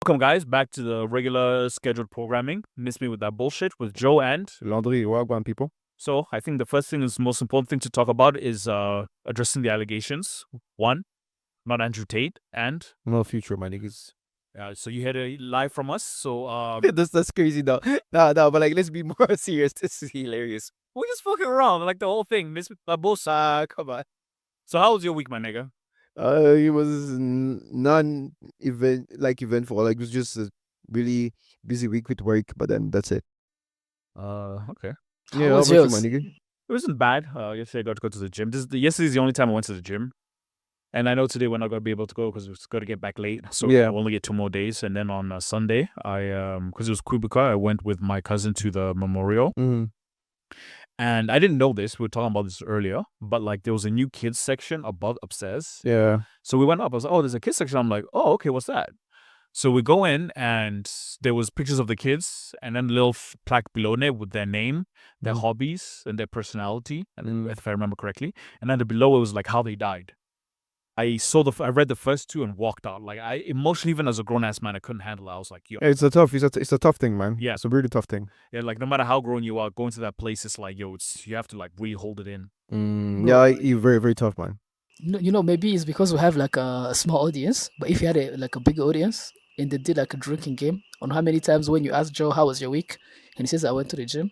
Welcome, guys, back to the regular scheduled programming. Miss me with that bullshit with Joe and. Landry, Wagwan people. So I think the first thing is most important thing to talk about is addressing the allegations. One, not Andrew Tate, and No future, my niggas. so you had a live from us. So That's crazy though. No, but like let's be more serious. This is hilarious. we're just fucking around like the whole thing. Miss bullshit. Come on. So how was your week, my nigga? It was eventful. Like it was just a really busy week with work, but then that's it. Okay. Yeah, How was how about yours? you, my nigga? It wasn't bad. Yesterday I got to go to the gym. Yesterday's the only time I went to the gym. And I know today we're not going to be able to go because we're going to get back late. So Yeah. we'll only get 2 more days. And then on Sunday, because it was Kubuka, I went with my cousin to the memorial. Mm-hmm. And I didn't know this. We were talking about this earlier. But like there was a new kids section upstairs. Yeah. So we went up. I was like, oh, there's a kids section. I'm like, oh, okay, what's that? So we go in and there was pictures of the kids and then a little plaque below it with their name, their hobbies, and their personality, and if I remember correctly. And then below it was like how they died. I read the first two and walked out. Like I emotionally, even as a grown ass man, I couldn't handle it. I was like, yo, It's a tough thing, man. Yeah. It's a really tough thing. yeah, like no matter how grown you are, going to that place, it's like, yo, you have to like really hold it in. Yeah, you're very, very tough, man. Maybe it's because we have like a small audience. But if you had a big audience and they did like a drinking game on how many times when you ask Joe how was your week and he says I went to the gym,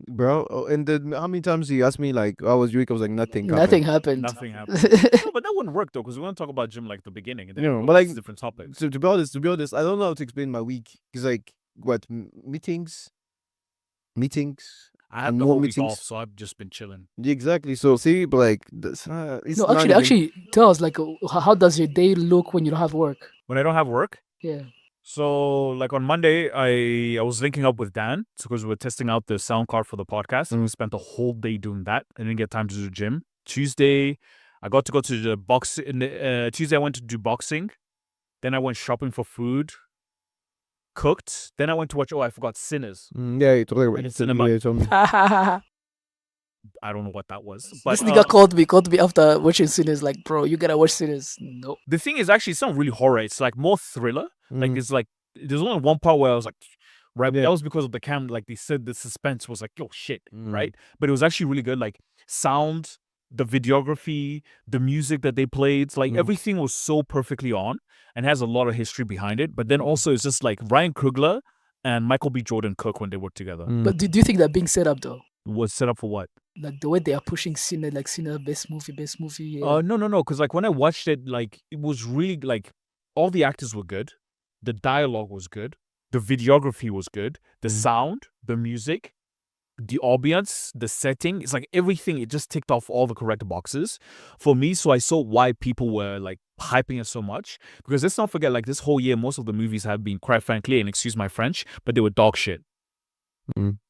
Bro, and then how many times you asked me like how was your week? I was like nothing. nothing happened. Nothing happened. No, but that wouldn't work though, because we want to talk about gym like the beginning, and then No, go but, to like, different topics. To be honest, I don't know how to explain my week. It's like what meetings. I have and the more whole week meetings. off, so I've just been chilling. Exactly. So see, but like, it's No, not even- actually, tell us like how does your day look when you don't have work? When I don't have work, Yeah. so like on Monday, I was linking up with Dan because we were testing out the sound card for the podcast, and we spent the whole day doing that. I didn't get time to do the gym. Tuesday, I got to go to the box. Tuesday, I went to do boxing. Then I went shopping for food. Cooked. Then I went to watch. Oh, I forgot Sinners. Yeah, you totally right. And it's cinema. Yeah, you told me. I don't know what that was. But This nigga called me after watching Sinners. Like, bro, you gotta watch Sinners. No. the thing is, actually, it's not really horror. It's like more thriller. Like it's like there's only one part where I was like, right. Yeah. That was because of the camera. Like they said, the suspense was like, oh shit, right? But it was actually really good. Like sound, the videography, the music that they played, like everything was so perfectly on and has a lot of history behind it. But then also it's just like Ryan Coogler and Michael B. Jordan Cook when they worked together. But do you think that being set up though? Was set up for what? Like the way they are pushing Sinner, like Sinner, best movie. Yeah. No. Because like when I watched it, like it was really like all the actors were good, the dialogue was good, the videography was good, the sound, the music, the ambience, the setting. It's like everything. It just ticked off all the correct boxes for me. So I saw why people were like hyping it so much. Because let's not forget, like this whole year, most of the movies have been, quite frankly, and excuse my French, but they were dog shit.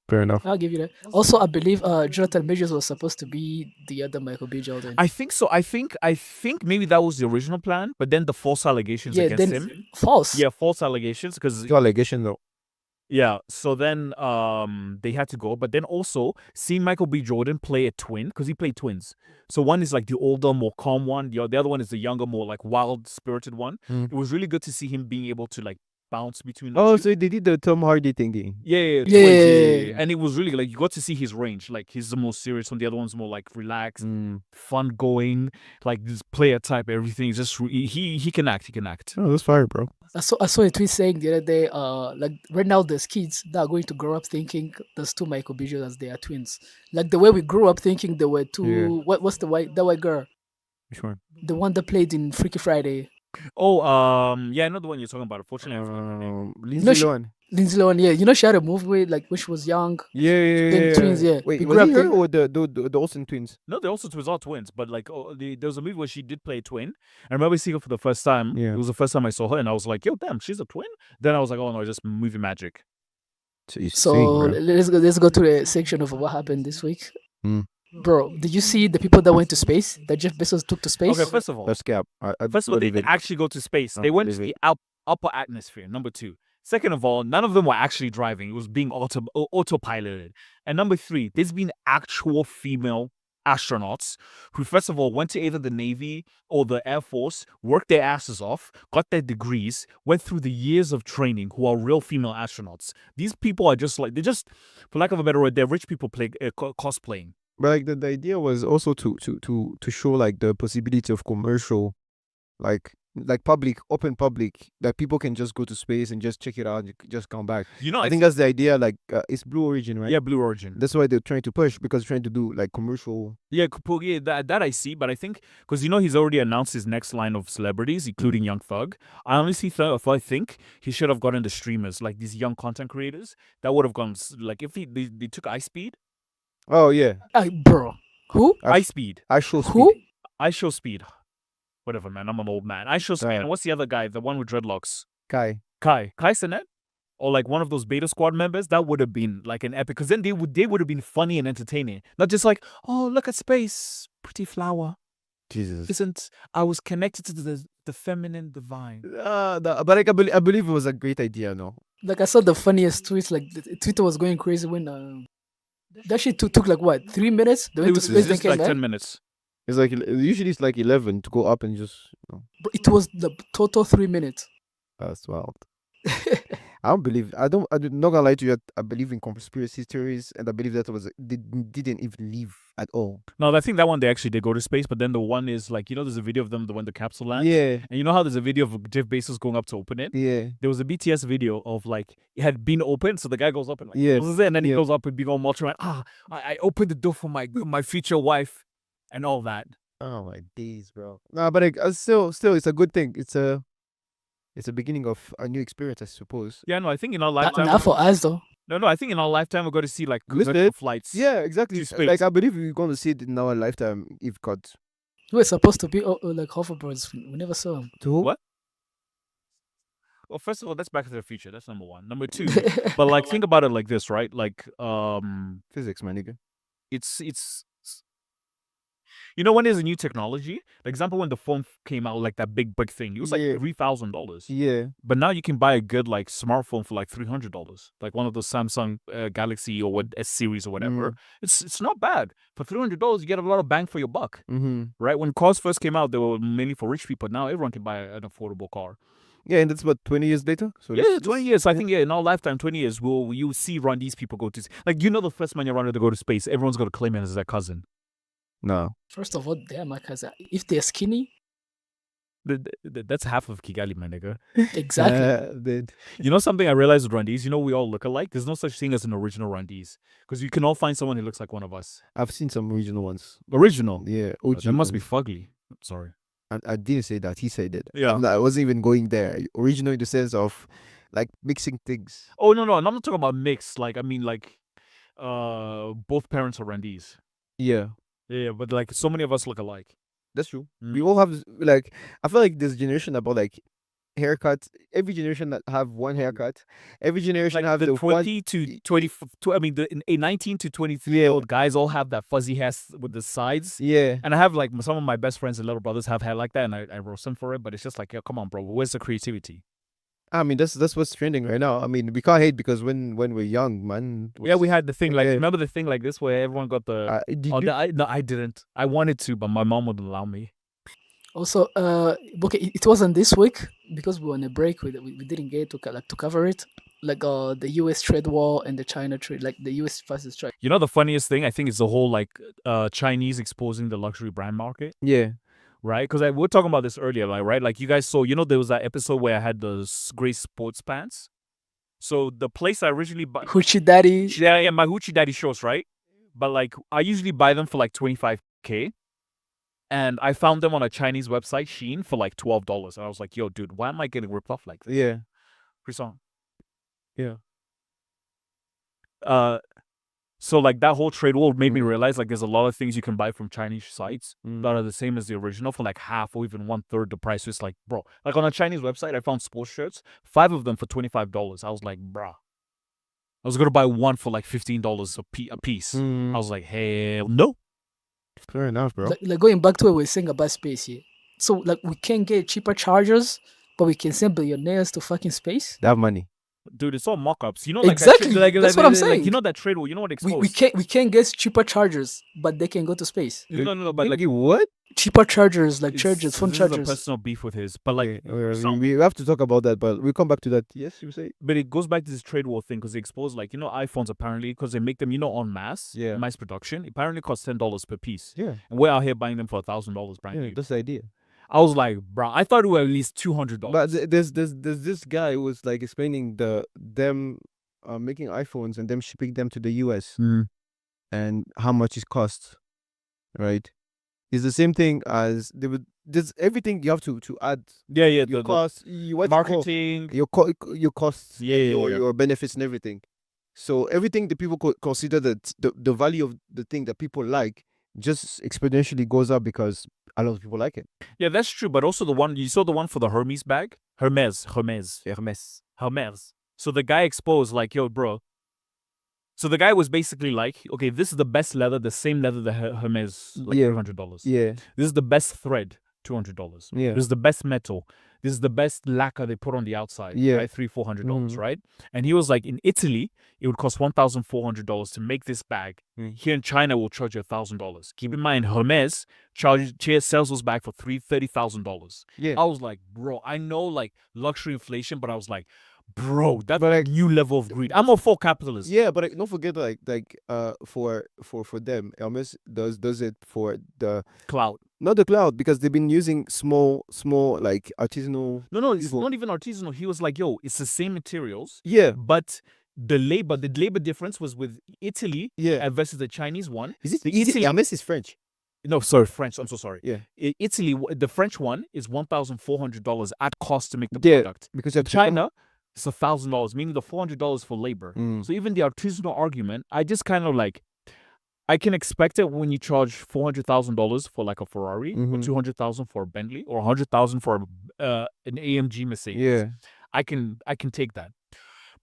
Fair enough. I'll give you that. Also, I believe Jonathan Majors was supposed to be the other Michael B. Jordan. I think so. I think maybe that was the original plan, but then the false allegations yeah, against then him. false. Yeah, false allegations because Your allegation though. yeah. So then they had to go, but then also seeing Michael B. Jordan play a twin because he played twins. So one is like the older, more calm one. The other one is the younger, more like wild spirited one. It was really good to see him being able to like bounce between the Oh, two. so they did the Tom Hardy thingy. Yeah, twins, Yeah. and it was really like you got to see his range. Like he's the more serious one, the other one's more like relaxed, fun going, like this player type. Everything just he can act. He can act. Oh, that's fire, bro. I saw a tweet saying the other day, like right now there's kids that are going to grow up thinking there's two Michael B. Jordans, they are twins. Like the way we grew up thinking there were two. Yeah. What's the white girl, Which one? the one that played in Freaky Friday. Oh, yeah, I know the one you're talking about. Unfortunately, I forgot her name. Lindsay Lohan. Lindsay Lohan, yeah. You know she had a movie like when she was young. Yeah. Them twins, yeah. Wait, We was grew it up her think- or the Olsen twins? No, they also twins are twins, but like there was a movie where she did play a twin. I remember seeing her for the first time. Yeah. It was the first time I saw her, and I was like, "Yo, damn, she's a twin." Then I was like, "Oh no, just movie magic." So let's go to the section of what happened this week. Bro, did you see the people that went to space? That Jeff Bezos took to space? Okay, first of all, That's cap. First of all, they didn't actually go to space. They went to the upper atmosphere. Number two. Second of all, none of them were actually driving. It was being autopiloted. And number three, there's been actual female astronauts who, first of all, went to either the Navy or the Air Force, worked their asses off, got their degrees, went through the years of training, who are real female astronauts. These people are just like, they're just, for lack of a better word, they're rich people cosplaying. But like the idea was also to show like the possibility of commercial, like public, open public, that people can just go to space and just check it out and just come back. You know, I think that's the idea. Like it's Blue Origin, right? yeah, Blue Origin. That's why they're trying to push, because they're trying to do like commercial. Yeah, that I see, but I think because he's already announced his next line of celebrities, including Young Thug. I honestly I think he should have gotten the streamers, like these young content creators. That would have gone like if they took Ice Speed. Oh yeah, Bro, who? Ice Speed. I show speed. Who? I Show Speed. Whatever, man. I'm an old man. I Show Speed. Right. And what's the other guy? The one with dreadlocks. Kai. Kai Sinet? Or like one of those Beta Squad members? That would have been like an epic. Because then they would have been funny and entertaining. Not just like, oh, look at space. Pretty flower. Jesus. I was connected to the feminine divine. But like I believe it was a great idea, no? Like I saw the funniest tweets. Like Twitter was going crazy when that shit took like what 3 minutes. They It went to was space, then just came like back. 10 minutes. It's like usually it's like 11 to go up and just. But it was the total 3 minutes. That's wild. I'm not gonna lie to you. I believe in conspiracy theories, and I believe that they didn't even leave at all. No, I think that one they actually did go to space, but then the one is like, there's a video of them when the capsule lands. Yeah, And you know how there's a video of Jeff Bezos going up to open it? yeah. There was a BTS video of like it had been opened, so the guy goes up and like Yeah, closes it, and then he yeah. goes up and big old multi I opened the door for my future wife and all that. Oh my days, bro. Nah, but like, still, it's a good thing. It's a beginning of a new experience, I suppose. Yeah, no, I think in our lifetime. Not for us though. No, I think in our lifetime we're going to see like Listen, commercial flights. Yeah, exactly. To space. Like I believe we're going to see it in our lifetime if God. We were supposed to be like hoverboards. We never saw them. To who? What? Well, first of all, that's Back to the Future. That's number one. Number two, but like think about it like this, right? Like Physics, my nigga. it's when there's a new technology, like example when the phone came out, like that big thing, it was like Yeah. $3,000. Yeah. But now you can buy a good like smartphone for like $300, like one of those Samsung Galaxy or S series or whatever. It's not bad for $300. You get a lot of bang for your buck, Mm-hmm. right? When cars first came out, they were mainly for rich people. Now everyone can buy an affordable car. Yeah, and that's what 20 years later. So Yeah, 20 years. I think in our lifetime, 20 years, you see these people go to like the first man you're running to go to space. Everyone's gonna claim it as their cousin. No. First of all, they're my cousin. If they're skinny, That's half of Kigali, my nigga. exactly. You know something I realized with Randis? We all look alike. There's no such thing as an original Randis. Because you can all find someone who looks like one of us. I've seen some original ones. Original? Yeah. That must be ones. fugly. Sorry. I didn't say that. He said it. Yeah. No, I wasn't even going there. Original in the sense of like mixing things. Oh, no. I'm not talking about mixed. Like, I mean, like, both parents are Randis. Yeah. Yeah, but like, so many of us look alike. That's true. Mm. We all have like I feel like this generation about like haircuts. Every generation that have one haircut. Every generation Like have the the 20 to 20, I mean, the 19 to 23-year-old guys all have that fuzzy hair with the sides. Yeah. And I have like some of my best friends and little brothers have hair like that, and I roast them for it. But it's just like, yo, come on, bro, where's the creativity? I mean that's what's trending right now. I mean we can't hate because when we're young, man. Yeah, we had the thing like Yeah. remember the thing like this where everyone got the. Did you? No, I didn't. I wanted to, but my mom wouldn't allow me. Also, okay, it wasn't this week because we were on a break. We didn't get to cover it. Like the U.S. trade war and the China trade, like the U.S. versus China. You know the funniest thing I think is the whole like Chinese exposing the luxury brand market, Yeah. right? Because we were talking about this earlier, like right, like you guys saw. There was that episode where I had the gray sports pants. So the place I originally bought. Hoochie Daddy. Yeah, my Hoochie Daddy shorts, right? But like, I usually buy them for like $25K, and I found them on a Chinese website, Shein, for like $12. And I was like, "Yo, dude, why am I getting ripped off like this?" Yeah. Croissant. Yeah. So like that whole trade war made me realize like there's a lot of things you can buy from Chinese sites that are the same as the original for like half or even 1/3 the price. So it's like, bro, like on a Chinese website, I found sports shirts, 5 of them for $25. I was like, bruh. I was gonna buy one for like $15 a piece. I was like, hell no. Fair enough, bro. Like going back to what we were saying about space here. So like we can get cheaper chargers, but we can send billionaires to fucking space. They have money. Dude, it's all mock-ups. You know, Exactly, that's what I'm like, saying. you know that trade war. You know what exposed? We can't get cheaper chargers, but they can go to space. No, but like what? Cheaper chargers, like it's- chargers, phone this is a chargers. personal beef with his, but like, we have to talk about that, but we'll come back to that. Yes, you say? but it goes back to this trade war thing because they exposed like iPhones apparently because they make them en masse, Yeah. mass production. Apparently cost $10 per piece, Yeah. and we're out here buying them for $1,000 brand Yeah, new. that's the idea. I was like, bro, I thought it were at least $200. But there's this guy who was like explaining them making iPhones and them shipping them to the US and how much it costs, right? It's the same thing as there's everything you have to add Yeah, your costs, marketing. your costs, your benefits and everything. So everything that people consider that the value of the thing that people like just exponentially goes up because a lot of people like it. Yeah, that's true. But also you saw the one for the Hermes bag, Hermes. So the guy exposed like, yo, bro. So the guy was basically like, okay, this is the best leather, the same leather that Hermes, like Yeah. $300. Yeah. This is the best thread, $200. Yeah. This is the best metal. This is the best lacquer they put on the outside. Yeah. Right? $300-400, right? And he was like, in Italy, it would cost $1,400 to make this bag. Here in China, we'll charge you $1,000. Keep in mind, Hermes sells those bags for $30,000. Yeah. I was like, bro, I know like luxury inflation, but I was like, bro, that's But, like, new level of greed. I'm a full capitalist. Yeah, but don't forget for them, Hermes does it for the Cloud. not the cloud because they've been using small like artisanal. No, it's People. not even artisanal. He was like, yo, it's the same materials, Yeah. but the labor difference was with Italy Yeah. versus the Chinese one. Is it The easy? Hermes is French. No, sorry, French. I'm so sorry. Yeah. Italy, the French one is $1,400 at cost to make the Yeah, product. because you have to China, it's $1,000, meaning the $400 for labor. So even the artisanal argument, I just kind of like, I can expect it when you charge $400,000 for like a Ferrari, or $200,000 for a Bentley, or $100,000 for an AMG Mercedes. Yeah. I can take that.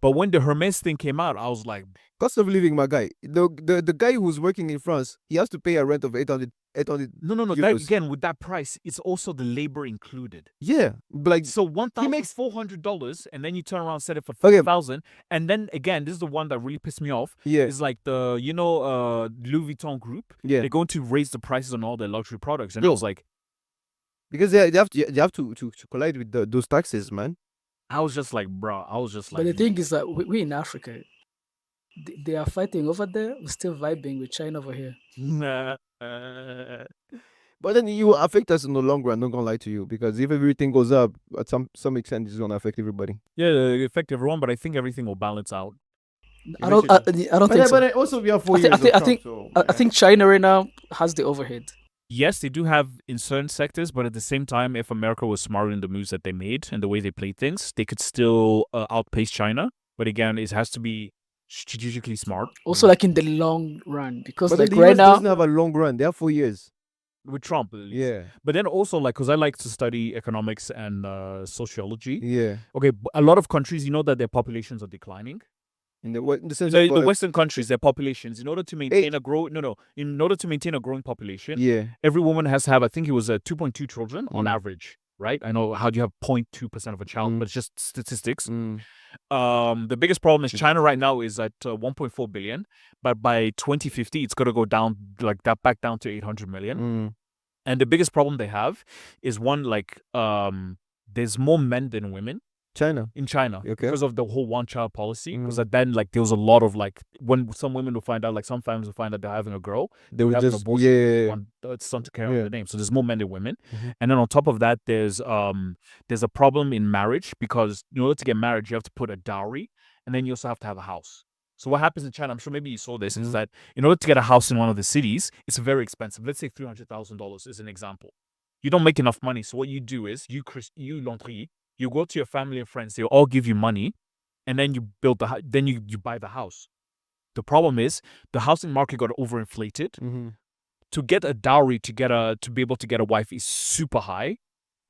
But when the Hermes thing came out, I was like, Cost of living, my guy. The guy who's working in France, he has to pay a rent of 800. no. That, euros. again, with that price, it's also the labor included. Yeah, but like So He makes- $1,400, and then you turn around and set it for Okay. $5,000, and then again, this is the one that really pissed me off. yeah, It's like the Louis Vuitton group. yeah, They're going to raise the prices on all their luxury products, and I Yo. was like, because they have to collide with those taxes, man. I was just like, bro. I was just like, But the thing is that we in Africa, they are fighting over there. We're still vibing with China over here. nah. But then you will affect us in the long run. Not gonna lie to you, because if everything goes up, at some extent, it's gonna affect everybody. Yeah, it affect everyone, but I think everything will balance out. I don't think so. But also we have 4 I thi- years. I thi- of I Trump, think- so, I think China right now has the overhead. Yes, they do have in certain sectors, but at the same time, if America was smarter in the moves that they made and the way they played things, they could still outpace China. But again, it has to be strategically smart. Also, like in the long run, because But like then the right US now, doesn't have a long run. They have 4 years. With Trump, at least. Yeah, But then also, like, because I like to study economics and sociology. yeah. Okay, a lot of countries, you know that their populations are declining. In the sense The of, Western countries, their populations, in order to maintain in order to maintain a growing population, yeah, every woman has to have, I think it was 2.2 children on Mm. average, right? I know how do you have 0.2% of a child, Mm. but it's just statistics. mm, The biggest problem is China right now is at 1.4 billion, but by 2050 it's going to go down like that back down to 800 million. mm. And the biggest problem they have is one like there's more men than women China. in China Okay. because of the whole one-child policy. Because then like there was a lot of like when some women will find out, like some families will find out they're having a girl, They would have an just abortion, yeah. one son to carry on Yeah. the name. So there's more men than women. Mhm. And then on top of that, there's a problem in marriage because in order to get married, you have to put a dowry, and then you also have to have a house. So what happens in China, I'm sure maybe you saw this, is Mhm. that in order to get a house in one of the cities, it's very expensive. Let's say $300,000 is an example. You don't make enough money, so what you do is you Landry, you go to your family and friends, they'll all give you money, and then you build then you buy the house. The problem is the housing market got overinflated. Mm-hmm. To get a dowry to be able to get a wife is super high,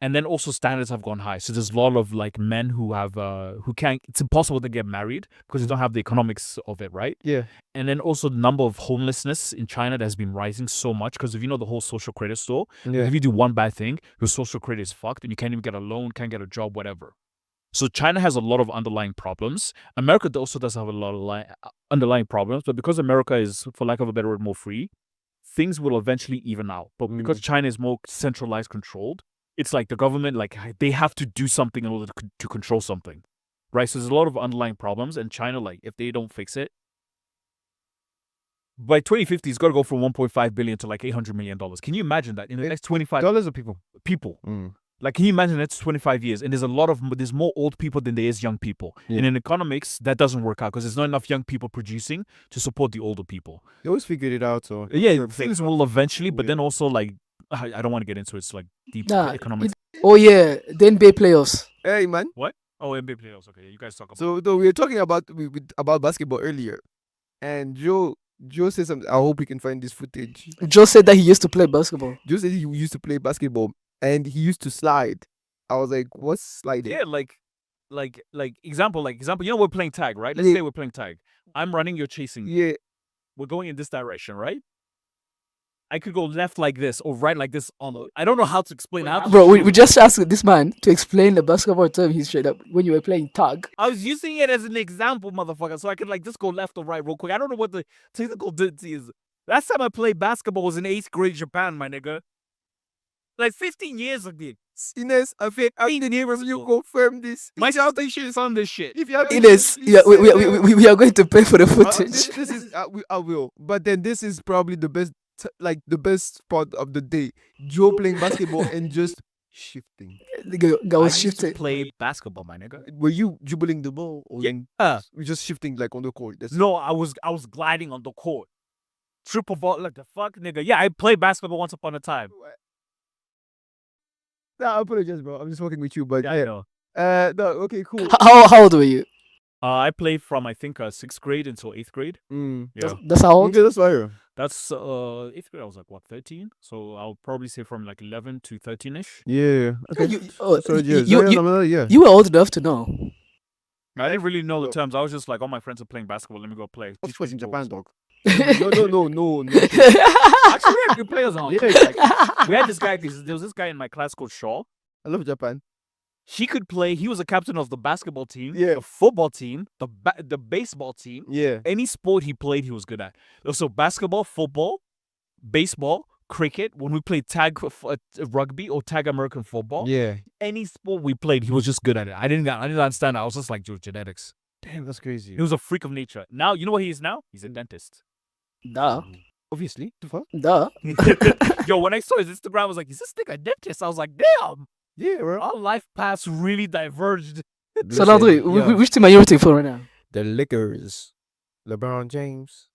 and then also standards have gone high. So there's a lot of like men who have who can't. It's impossible to get married because you don't have the economics of it, right? Yeah. And then also the number of homelessness in China that has been rising so much because if you know the whole social credit store, Yeah. if you do one bad thing, your social credit is fucked and you can't even get a loan, can't get a job, whatever. So China has a lot of underlying problems. America also does have a lot of underlying problems, but because America is, for lack of a better word, more free, things will eventually even out. But because China is more centralized, controlled, it's like the government, like they have to do something in order to control something, right? So there's a lot of underlying problems, and China, like, if they don't fix it, by 2050, it's got to go from 1.5 billion to like $800 million. Can you imagine that in the next 25 dollars of people? people? Like, can you imagine that's 25 years? And there's more old people than there is young people. Yeah. And in economics, that doesn't work out because there's not enough young people producing to support the older people. They always figured it out. So Yeah, things will eventually, but then also, like, I don't want to get into it. It's like deep economics. Oh yeah, the NBA playoffs. Hey man. What? Oh, NBA playoffs. Okay, you guys talk about. So we were talking about basketball earlier, and Joe said something. I hope we can find this footage. Joe said that he used to play basketball. Joe said he used to play basketball and he used to slide. I was like, what's sliding? Yeah, like example. You know, we're playing tag, right? Let's say we're playing tag. I'm running, you're chasing. Yeah. We're going in this direction, right? I could go left like this or right like this. I don't know how to explain how. Bro, we just asked this man to explain the basketball term he straight up when you were playing tag. I was using it as an example, motherfucker, so I could like just go left or right real quick. I don't know what the technical difficulty is. Last time I played basketball was in 8th grade Japan, my nigga. Like 15 years ago. Ines, I think the neighbors you confirm this. My foundation is on this shit. If you have Ines, yeah, we are going to pay for the footage. This is I will. But then this is probably the best the best spot of the day. Joe playing basketball and just shifting. The guy was I used shifting. to play basketball, my nigga. Were you dribbling the ball or Yeah. we're just shifting like on the court? No, I was gliding on the court. Triple vault, like the fuck, nigga. Yeah, I played basketball once upon a time. Nah, I apologize, bro. I'm just working with you, but Yeah, I know. no, okay, cool. How old were you? I played from, I think, 6th grade until 8th grade. Yeah. That's how old? Okay, that's fire. That's 8th grade. I was like, what, 13? So I'll probably say from like 11 to 13ish. Yeah. Okay. You were old enough to know. I didn't really know the terms. I was just like, all my friends are playing basketball. Let me go play. Of course, in Japan, dog. No. No. Actually, we had good players on. Yeah. Like, we had this guy. There was this guy in my class called Shaw. I love Japan. He could play. He was a captain of the basketball team, Yeah. the football team, the baseball team. Yeah. Any sport he played, he was good at. So basketball, football, baseball, cricket. When we played tag rugby or tag American football, Yeah. any sport we played, he was just good at it. I didn't understand. I was just like, dude, genetics. Damn, that's crazy. He was a freak of nature. Now, you know what he is now? He's a dentist. Duh. Obviously. The fuck? Duh. Yo, when I saw his Instagram, I was like, is this nigga a dentist? I was like, damn. Yeah, bro. Our life paths really diverged. So now, which team are you rooting for right now? The Lakers. LeBron James.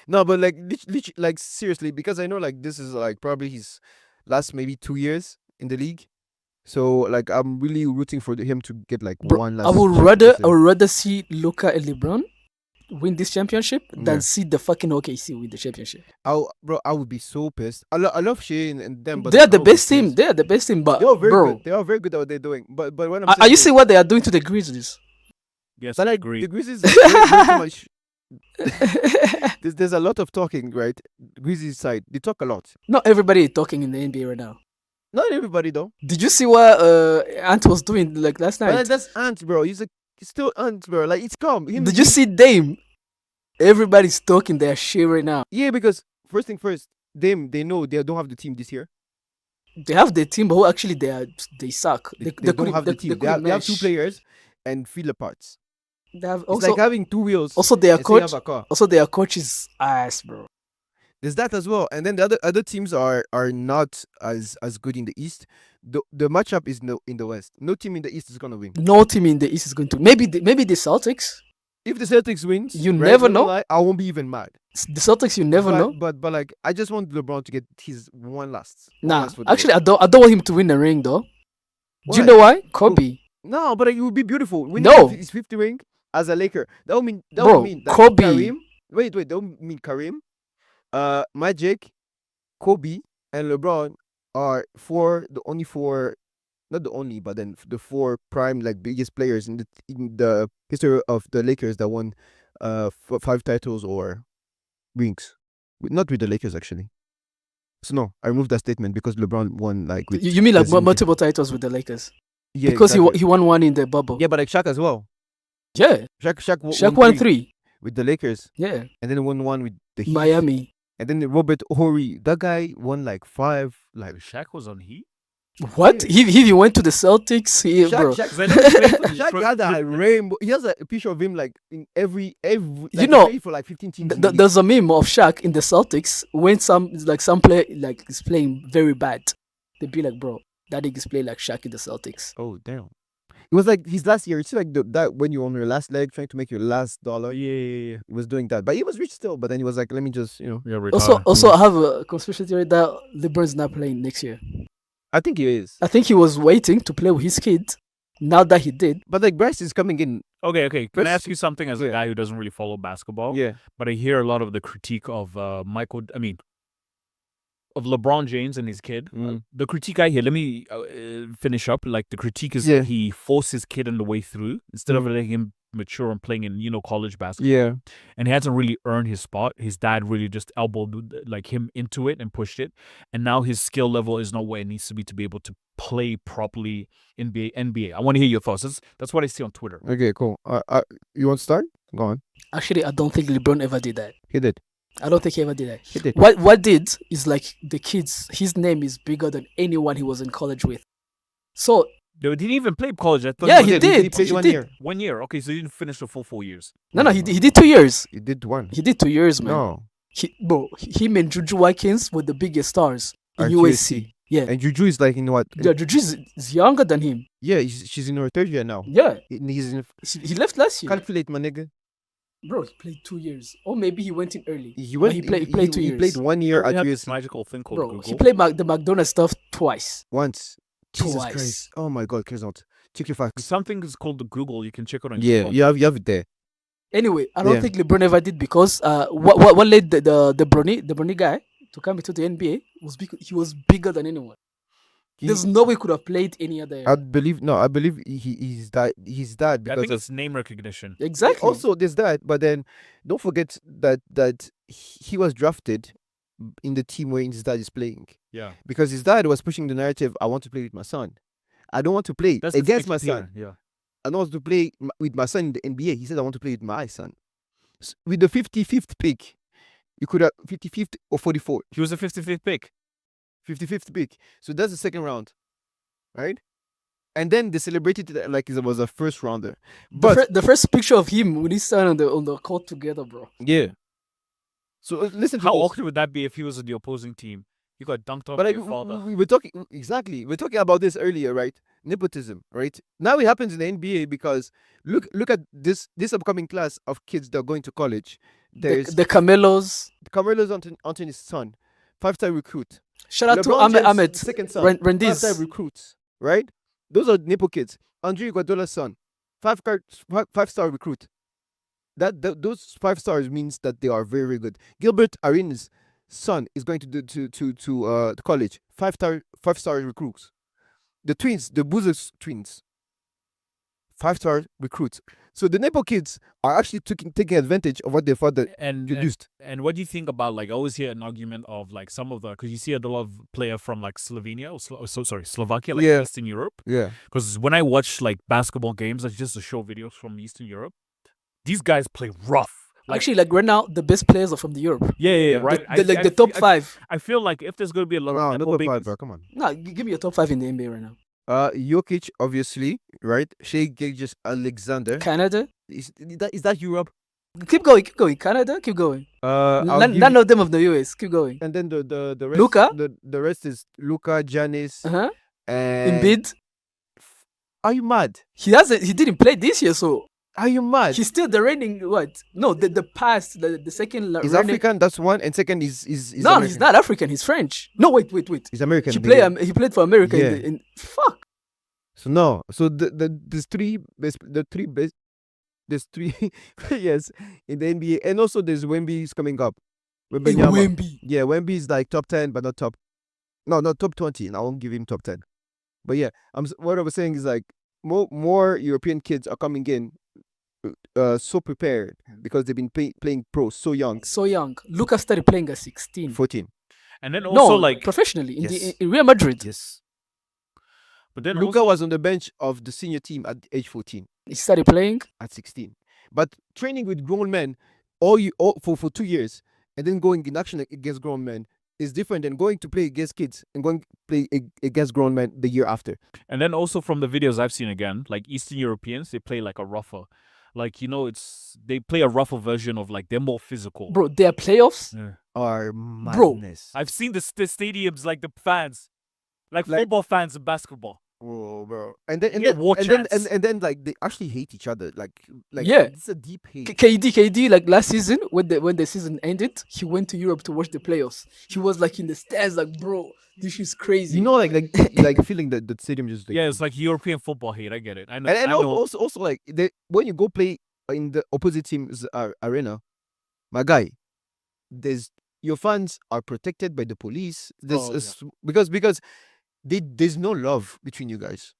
No, but like, like seriously, because I know like this is like probably his last maybe 2 years in the league. So like I'm really rooting for him to get like one last. I would rather see Luka and LeBron win this championship than see the fucking OKC win the championship. I would be so pissed. I love Shea and them, but They are the best team. They are the best team, but they are very bro, good. They are very good at what they're doing. But when are you seeing what they are doing to the Grizzlies? Yes, but I like agree. the Grizzlies, way too much. There's a lot of talking, right? Grizzlies side, they talk a lot. Not everybody is talking in the NBA right now. Not everybody though. Did you see what Ant was doing like last night? But that's Ant, bro. He's still Ant, bro. Like it's calm. Did you see Dame? Everybody's talking their shit right now. Yeah, because first thing first, Dame, they know they don't have the team this year. They have the team, but who actually they suck. They don't have the team. They have 2 players and filler parts. They have It's like having 2 wheels. Also, their and say you coach. have a car. Also, their coach is ass, bro. There's that as well. And then the other teams are not as good in the East. The matchup is in the West. No team in the East is gonna win. No team in the East is going to. Maybe the Celtics. If the Celtics wins, you never know. I won't be even mad. The Celtics, you never know. But like, I just want LeBron to get his one last. Actually, I don't want him to win the ring though. Why? Do you know why? Kobe. No, but it would be beautiful. No, his 50th ring as a Laker. That would mean that Kobe. Kareem. Wait. That would mean Kareem, Magic, Kobe, and LeBron are not the only, but then the 4 prime like biggest players in the history of the Lakers that won 5 titles or rings. Not with the Lakers actually. So no, I removed that statement because LeBron won like with you mean like multiple titles with the Lakers? Yeah, because exactly. he won one in the bubble. Yeah, but like Shaq as well. Yeah. Shaq Won 3. with the Lakers, Yeah. and then won one with the Heat. Miami. And then Robert Horry, that guy won like 5. Like Shaq was on Heat. What? Yeah. He went to the Celtics. Bro. Shaq had a rainbow. He has a picture of him like in every like, You know, he played for like 15 teams. in the league. There's a meme of Shaq in the Celtics when some player like is playing very bad. They'd be like, bro, that nigga's playing like Shaq in the Celtics. Oh damn! It was like his last year. It's like that when you're on your last leg trying to make your last dollar. Yeah. He was doing that, but he was rich still. But then he was like, let me just retire. Also, I have a conspiracy theory that LeBron's not playing next year. I think he is. I think he was waiting to play with his kid. Now that he did, But like Bryce is coming in. Okay. Can But- I ask you something as a guy who doesn't really follow basketball? Yeah. But I hear a lot of the critique of of LeBron James and his kid. The critique I hear, let me finish up. Like the critique is Yeah. he forced his kid on the way through instead of letting him mature and playing in college basketball. Yeah. And he hasn't really earned his spot. His dad really just elbowed like him into it and pushed it. And now his skill level is not where it needs to be able to play properly in NBA. I want to hear your thoughts. That's what I see on Twitter. Okay. Cool. You want to start? Go on. actually, I don't think LeBron ever did that. He did. I don't think he ever did that. He did. What did is like the kids. His name is bigger than anyone he was in college with. So They didn't even play college. I thought yeah, he he was- did. He played He 1 did. year. 1 year. Okay, so he didn't finish the full 4 years. No, he did 2 years. He did 1. He did 2 years, man. No. Him and Juju Watkins were the biggest stars in At USC. Yeah, And Juju is like in what? yeah. Juju is younger than him. Yeah, she's in her 3rd year now. Yeah, He's in. he left last year. Calculate, my nigga. Bro, he played 2 years, or maybe he went in early. He But went. he played 2 years. He played 1 year We at have this USC magical thing called Bro, Google. he played the McDonald's stuff twice. once. Jesus Twice. Christ! Oh my God, Chris, not check your facts. Something is called the Google. You can check it on Yeah, Google. you have it there. Anyway, I don't Yeah. think LeBron ever did because what led the Bronny guy to come into the NBA was because he was bigger than anyone. There's no way he could have played any other. I believe he's that I because think of it's name recognition. Exactly. also there's that, but then don't forget that he was drafted in the team where his dad is playing Yeah. because his dad was pushing the narrative. I want to play with my son. I don't want to play That's against my clear. son. Yeah. I don't want to play with my son in the NBA. He said I want to play with my son. With the 55th pick, you could have 55th or 44. He was a 55th pick. 55th pick. So that's the second round, right? And then they celebrated it like it was a first rounder. But the first picture of him when he started on the court together, bro. yeah. So listen to How this. awkward would that be if he was in the opposing team? He got dunked off But by like, your father. we were talking exactly. We're talking about this earlier, right? Nepotism, right? Now it happens in the NBA because look at this upcoming class of kids that are going to college. There's The Camelos. Carmelo's Anthony's son, 5-star recruit. Shout out to LeBron James' Ahmed second son, Rendiz. 5-star recruits, right? Those are Nepo kids. Andre Iguodala's son, 5-star recruit. Those 5 stars means that they are very, very good. Gilbert Arenas' son is going to college. 5-star recruits. The twins, the Boozers twins, 5-star recruits. So the Nepo kids are actually taking advantage of what their father And produced. and what do you think about, like, I always hear an argument of like some of the, because you see a lot of player from like Slovenia or Slovakia, like Yeah. Eastern Europe. Yeah. Because when I watch like basketball games, like just to show videos from Eastern Europe, these guys play rough. Like, Actually, like right now, the best players are from the Europe. yeah, right. The top 5. I feel like if there's gonna be a lot No, of not Nepo top babies- 5, bro. Come on. Nah, give me a top 5 in the NBA right now. Jokic, obviously, right? Shea Gilgeous Alexander. Canada. Is that Europe? Keep going. Canada. Keep going. None of them of the US. Keep going. And then the rest. Luka? The rest is Luka, Giannis, Uh-huh. and Embiid. Are you mad? He didn't play this year, so Are you mad? he's still the reigning what? No, the past, the second He's reigning. African. That's one, and second is No, American. he's not African. He's French. No, wait. He's American. He played for America. Yeah. Fuck. So no. So there's three players in the NBA, and also there's Wemby's coming up. Wembanyama. Wemby. Yeah, Wemby is like top 10, but not top. No, not top 20. And I won't give him top 10. But yeah, what I was saying is like more European kids are coming in, so prepared because they've been playing pro so young. So young. Lucas started playing at 16. 14. And then also No, like professionally Yes. in Real Madrid. Yes. But then Luka also, was on the bench of the senior team at age 14, He started playing. at 16. But training with grown men for 2 years and then going in action against grown men is different than going to play against kids and going to play against grown men the year after. and then also from the videos I've seen again, like Eastern Europeans, they play like a rougher. Like, they play a rougher version of like, they're more physical. Bro, their playoffs. Yeah. Are Bro, madness. I've seen the stadiums, like the fans, like Like- football fans in basketball. Whoa, bro. And then Yeah, war chants. and then like they actually hate each other. Like Yeah. it's a deep hate. KD, like last season when the season ended, he went to Europe to watch the playoffs. He was like in the stands, like, bro, this is crazy. You know, like feeling that the stadium just like, Yeah, it's like European football hate. I get it. I know. and I know. also like when you go play in the opposite team's arena, my guy, your fans are protected by the police. Because there's no love between you guys.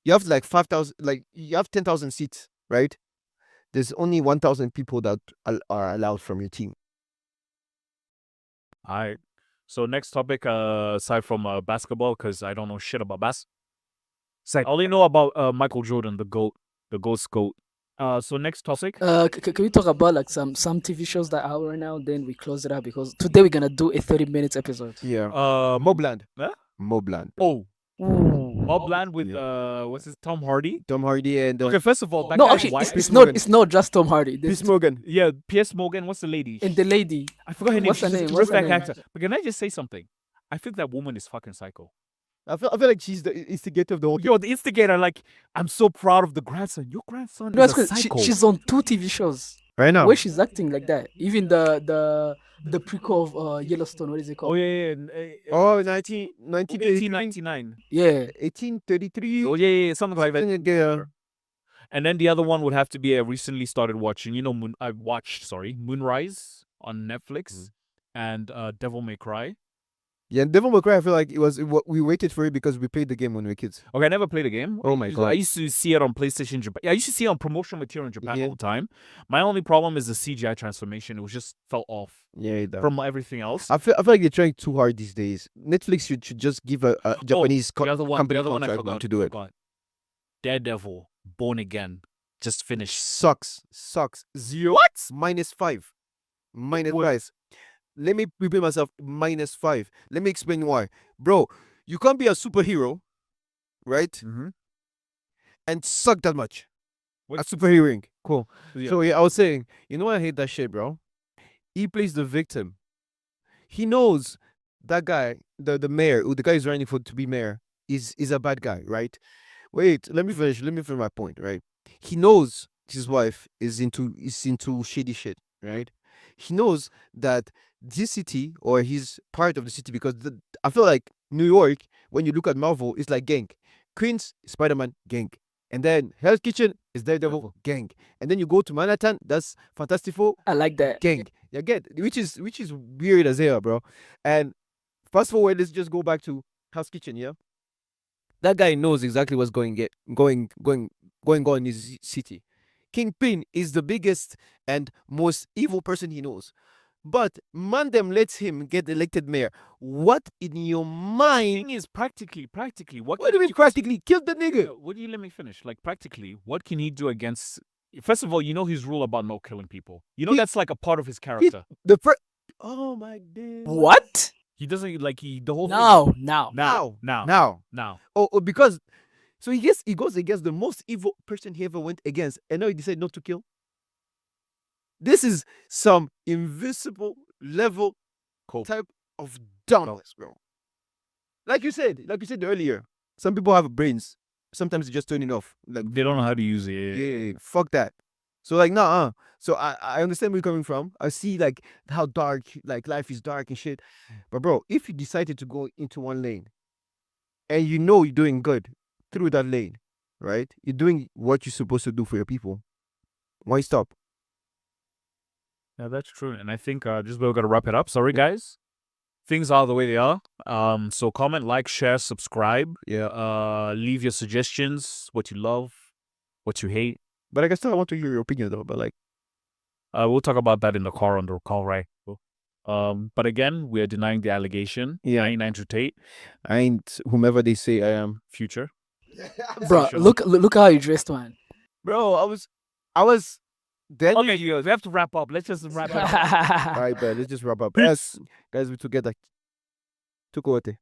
You have like 5,000, like you have 10,000 seats, right? There's only 1,000 people that are allowed from your team. All right. So next topic, aside from basketball, because I don't know shit about I only know about Michael Jordan, the GOAT, the GOAT's GOAT. So next topic. Can we talk about like some TV shows that are out right now? Then we close it up because today we're gonna do a 30 minutes episode. Yeah. Mobland. Mobland. Huh? Mobland. Oh, Ooh. Mobland with what's his Tom Hardy? Tom Hardy and Okay, first of all, that No, guy's actually, white. it's not just Tom Hardy. There's Chris Morgan. Yeah, P.S. Morgan. What's the lady? and the lady. I forgot her name. What's her She's a name? What's her terrific name? actor. But can I just say something? I think that woman is fucking psycho. I feel like she's the instigator of the whole thing. Yo, the instigator, like, I'm so proud of the grandson. Your grandson No, is it's a 'cause psycho. she's on 2 TV shows Right now. where she's acting like that. Even the prequel of Yellowstone. What is it Oh, called? yeah. Oh, 1899. Yeah. 1833. Oh, yeah, something like that. Yeah. And then the other one would have to be I recently started watching, I watched Moonrise on Netflix and Devil May Cry. Yeah, and Devil May Cry, I feel like we waited for it because we played the game when we were kids. Okay, I never played the game. Oh my God. I used to see it on PlayStation Japan. Yeah, I used to see it on promotional material in Japan Yeah. all the time. My only problem is the CGI transformation. It was just fell off Yeah, from everything else. I feel like they're trying too hard these days. Netflix should just give a Japanese the other one, company the other one I contract forgot, to do it. Daredevil, Born Again, just finished. Sucks. 0. What? -5. Minus What? 5. Let me prepare myself. -5. Let me explain why. Bro, you can't be a superhero, right? Mm-hmm. And suck that much. What- A superheroing. Cool. Yeah. So yeah, I was saying, you know why I hate that shit, bro? He plays the victim. He knows that guy, the mayor, the guy who's running to be mayor, is a bad guy, right? Wait, let me finish my point, right? He knows his wife is into shady shit, right? He knows that this city, or he's part of the city, because I feel like New York, when you look at Marvel, it's like gang. Queens, Spider-Man, gang. And then Hell's Kitchen is Daredevil, gang. And then you go to Manhattan, that's Fantastic Four, I like that. gang. You get, which is weird as hell, bro. And fast forward, let's just go back to Hell's Kitchen, yeah. That guy knows exactly what's going on in his city. Kingpin is the biggest and most evil person he knows. But Mandem lets him get elected mayor. What in your mind? Thing is, practically, What do you mean practically? Kill the nigga. What do you let me finish? Like, practically, what can he do against? First of all, you know his rule about no killing people. You know that's like a part of his character. Oh my god. What? He doesn't like the whole Now. now. Oh, because so he goes against the most evil person he ever went against, and now he decided not to kill. This is some invisible level type of dumbness, bro. Like you said earlier, some people have brains. Sometimes they just turn it off. Like, They don't know how to use it. yeah, fuck that. So like, nah. So I understand where you're coming from. I see like how dark, like life is dark and shit. But bro, if you decided to go into one lane, and you know you're doing good through that lane, right? You're doing what you're supposed to do for your people. Why stop? Yeah, that's true. And I think just we're gonna wrap it up. Sorry, guys. Things are the way they are. So comment, like, share, subscribe. Yeah. Leave your suggestions, what you love, what you hate. But I want to hear your opinion though. But like, We'll talk about that in the car on the call, right? Cool. But again, we are denying the allegation. Yeah. 99 to Tate. I ain't whomever they say I am. Future. Bro, Sure. look how you dressed, man. Bro, I was then. Okay, you guys, we have to wrap up. Let's just wrap it up. All right, but let's just wrap up. Guys, we together. Tuko wote.